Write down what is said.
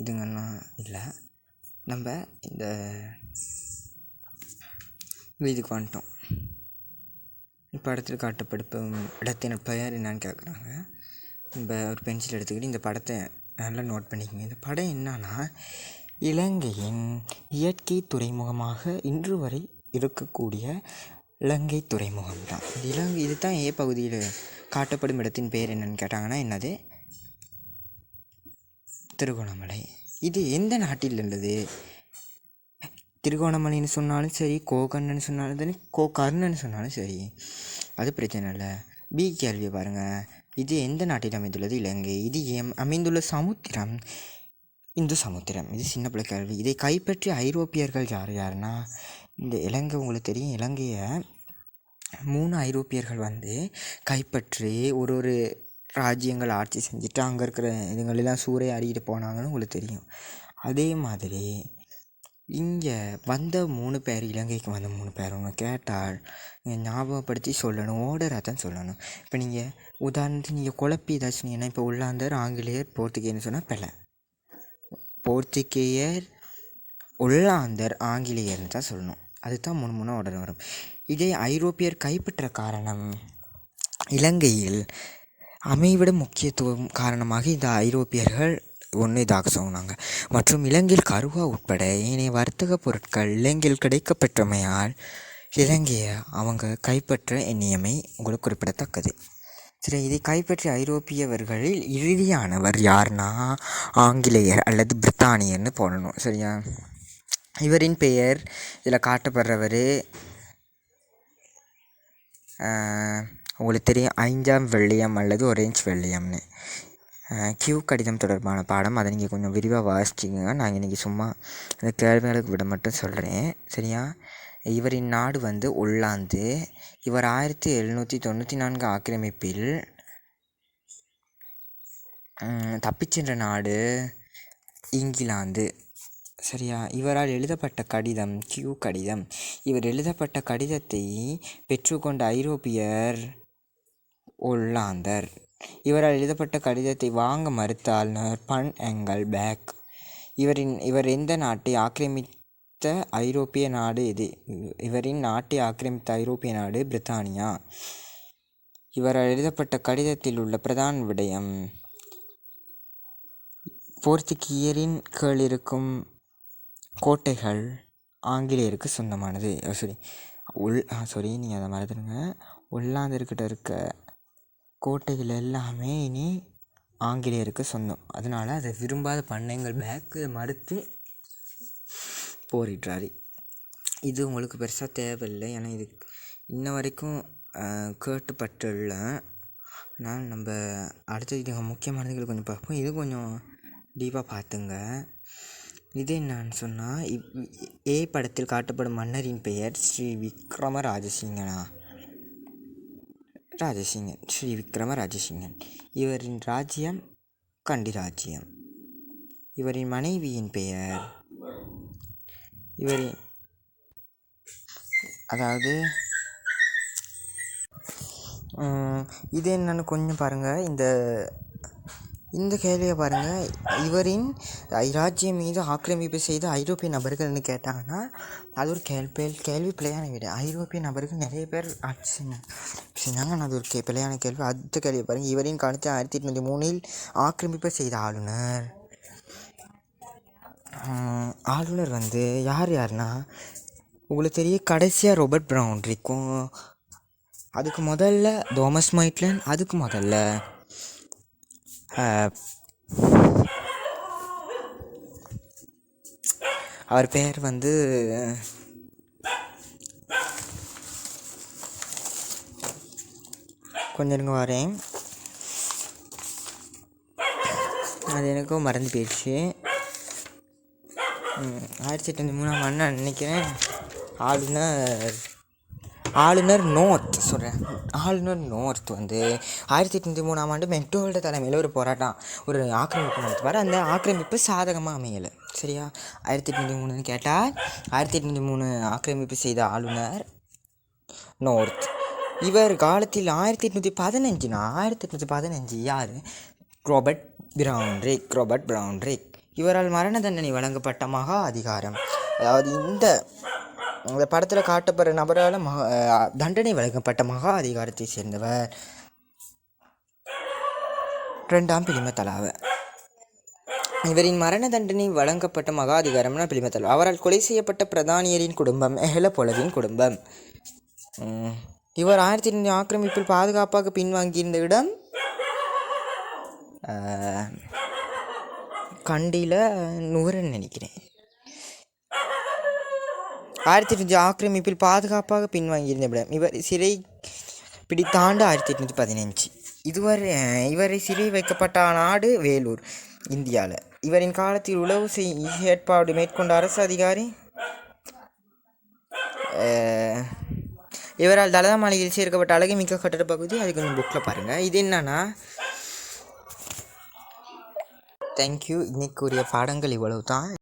இதுங்கன்னா இல்லை, நம்ம இந்த இதுக்கு வந்துட்டோம். படத்தில் காட்டப்படும் இடத்தின் பெயர் என்னான்னு கேட்குறாங்க. நம்ம ஒரு பென்சில் எடுத்துக்கிட்டு இந்த படத்தை நல்லா நோட் பண்ணிக்கோங்க. இந்த படம் என்னன்னா, இலங்கையின் இயற்கை துறைமுகமாக இன்று வரை இருக்கக்கூடிய இலங்கை துறைமுகம் தான். இது தான் ஏ பகுதியில் காட்டப்படும் இடத்தின் பெயர் என்னன்னு கேட்டாங்கன்னா என்னது, திருகோணமலை. இது எந்த நாட்டில் உள்ளது? திருகோணமலைன்னு சொன்னாலும் சரி, கோகர்ணன்னு சொன்னாலும் சரி, கோகர்ணன்னு சொன்னாலும் சரி, அது பிரச்சனை இல்லை. பி கேள்வி பாருங்கள். இது எந்த நாட்டில் அமைந்துள்ளது? இலங்கை. இது அமைந்துள்ள சமுத்திரம் இந்து சமுத்திரம். இது சின்ன பிள்ளை கேள்வி. இதை கைப்பற்றிய ஐரோப்பியர்கள் யாருன்னா, இந்த இலங்கை உங்களுக்கு தெரியும், இலங்கையை 3 ஐரோப்பியர்கள் வந்து கைப்பற்றி ஒரு ராஜ்யங்கள் ஆட்சி செஞ்சுட்டு அங்கே இருக்கிற இதுங்களெல்லாம் சூறையாடிட்டு போனாங்கன்னு உங்களுக்கு தெரியும். அதே மாதிரி இங்கே வந்த 3 பேர், இலங்கைக்கு வந்த 3 பேர் ஒன்று கேட்டால் நீங்கள் ஞாபகப்படுத்தி சொல்லணும், ஓடராக தான் சொல்லணும். இப்போ நீங்கள் உதாரணத்துக்கு நீங்கள் குழப்பி ஏதாச்சும் சொன்னீங்கன்னா, இப்போ ஒல்லாந்தர், ஆங்கிலேயர், போர்த்துகேயர்னு சொன்னால் பிள்ளை. போர்த்துகேயர், ஒல்லாந்தர், ஆங்கிலேயர்னு தான் சொல்லணும். அதுதான் 3 ஓடர் வரும். இதே ஐரோப்பியர் கைப்பற்ற காரணம், இலங்கையில் அமைவிட முக்கியத்துவம் காரணமாக இந்த ஐரோப்பியர்கள் இதாக சொன்னாங்க. மற்றும் இலங்கையில் கருவா உட்பட ஏனைய வர்த்தக பொருட்கள் இலங்கையில் கிடைக்கப்பெற்றமையால் இலங்கையை அவங்க கைப்பற்ற எண்ணியமை உங்களுக்கு குறிப்பிடத்தக்கது. சரி, இதை கைப்பற்றிய ஐரோப்பியவர்களில் இறுதியானவர் யார்னா ஆங்கிலேயர் அல்லது பிரித்தானியர்னு போடணும். சரியா? இவரின் பெயர் இதில் காட்டப்படுறவர் உங்களுக்கு தெரியும், 5ஆம் வில்லியம் அல்லது ஒரேஞ்ச் வில்லியம்னு. கியூ கடிதம் தொடர்பான பாடம், அதை நீங்கள் கொஞ்சம் விரிவாக வாசிச்சிங்க. நான் இன்றைக்கி சும்மா இந்த கேள்விகளுக்கு விட மட்டும் சொல்கிறேன். சரியா? இவரின் நாடு வந்து ஒல்லாந்து. இவர் 1794 ஆக்கிரமிப்பில் தப்பிச்சென்ற நாடு இங்கிலாந்து. சரியா? இவரால் எழுதப்பட்ட கடிதம் கியூ கடிதம். இவர் எழுதப்பட்ட கடிதத்தை பெற்றுக்கொண்ட ஐரோப்பியர் ஒல்லாந்தர். இவரால் எழுதப்பட்ட கடிதத்தை வாங்க மறுத்த ஆளுநர் பன் எங்கல் பேக். இவர் எந்த நாட்டை ஆக்கிரமித்த ஐரோப்பிய நாடு எது? இவரின் நாட்டை ஆக்கிரமித்த ஐரோப்பிய நாடு பிரித்தானியா. இவரால் எழுதப்பட்ட கடிதத்தில் உள்ள பிரதான விடயம், போர்த்துகீயரின் கீழ் இருக்கும் கோட்டைகள் ஆங்கிலேயருக்கு சொந்தமானது. நீங்கள் அதை மறந்துடுங்க. ஒல்லாந்தர்கிட்ட இருக்க கோட்டைகள் எல்லாமே இனி ஆங்கிலேயருக்கு சொந்தம். அதனால் அதை விரும்பாத பண்ணைங்கள் பேக்கு மறுத்து போரிடுறாரு. இது உங்களுக்கு பெருசாக தேவையில்லை, ஏன்னா இது இன்ன வரைக்கும் கேட்டுப்பட்டுள்ள. ஆனால் நம்ம அடுத்தது இது முக்கியமானதுகள் கொஞ்சம் பார்ப்போம். இது கொஞ்சம் டீப்பாக பார்த்துங்க. இது என்னன்னு சொன்னால், ஏ படத்தில் காட்டப்படும் மன்னரின் பெயர் ஸ்ரீ விக்ரம ராஜசிங்கனா. ஸ்ரீ விக்ரம ராஜசிங்கன். இவரின் ராஜ்யம் கண்டி ராஜ்யம். இவரின் மனைவியின் பெயர் இது என்னன்னு கொஞ்சம் பாருங்கள். இந்த கேள்வியை பாருங்கள். இவரின் ராஜ்யம் மீது ஆக்கிரமிப்பு செய்த ஐரோப்பிய நபர்கள்னு கேட்டாங்கன்னா அது ஒரு கேள்வி பிழையான வீடு. ஐரோப்பிய நபர்கள் நிறைய பேர் ஆட்சி செஞ்சாங்க. அது ஒரு பிழையான கேள்வி. அடுத்த கேள்வியை பாருங்கள். இவரின் காலத்தில் 1803 ஆக்கிரமிப்பு செய்த ஆளுநர் வந்து யாருன்னா உங்களுக்கு தெரியும், கடைசியாக ராபர்ட் ப்ரவுன்ரிக்கும், அதுக்கு முதல்ல தோமஸ் மைட்லன், அதுக்கு முதல்ல அவர் பேர் வந்து கொஞ்சம் இருங்க வரேன், அது எனக்கும் மறந்து போயிடுச்சு. 1803 நினைக்கிறேன். ஆளுநர் நோர்த் வந்து 1803 மெக்டோவல்ட தலைமையில் ஒரு போராட்டம், ஒரு ஆக்கிரமிப்பு நடத்துவார். அந்த ஆக்கிரமிப்பு சாதகமாக அமையலை. சரியா? 1803 கேட்டால் 1803 ஆக்கிரமிப்பு செய்த ஆளுநர் நோர்த். இவர் காலத்தில் 1815 யார்? ராபர்ட் ப்ரவுன்ரிக். இவரால் மரண தண்டனை வழங்கப்பட்ட மகா அதிகாரம். அதாவது இந்த படத்தில் காட்டப்படுற நபரால் தண்டனை வழங்கப்பட்ட மகா அதிகாரத்தை சேர்ந்தவர் 2ஆம் பிலிமத்தலாவ. இவரின் மரண தண்டனை வழங்கப்பட்ட மகா அதிகாரம்னா பிலிமத்தலாவ. அவரால் கொலை செய்யப்பட்ட பிரதானியரின் குடும்பம் எஹலபொலவின் குடும்பம். இவர் 1800 ஆக்கிரமிப்பில் பாதுகாப்பாக பின்வாங்கியிருந்த இடம் கண்டியில் நூறன்னு நினைக்கிறேன். 1800 ஆக்கிரமிப்பில் பாதுகாப்பாக பின்வாங்கியிருந்த இடம். இவர் சிறை பிடித்த ஆண்டு 1815. இவரை சிறை வைக்கப்பட்ட நாடு வேலூர், இந்தியாவில். இவரின் காலத்தில் உளவு ஏற்பாடு மேற்கொண்ட அரசு அதிகாரி இவரால் தலதா மாளிகையில் சேர்க்கப்பட்ட அழகுமிக்க கட்டட பகுதி. அதுக்கு கொஞ்சம் புக்கில் பாருங்கள். இது என்னன்னா, தேங்க்யூ. இன்னைக்குரிய பாடங்கள் இவ்வளவு தான்.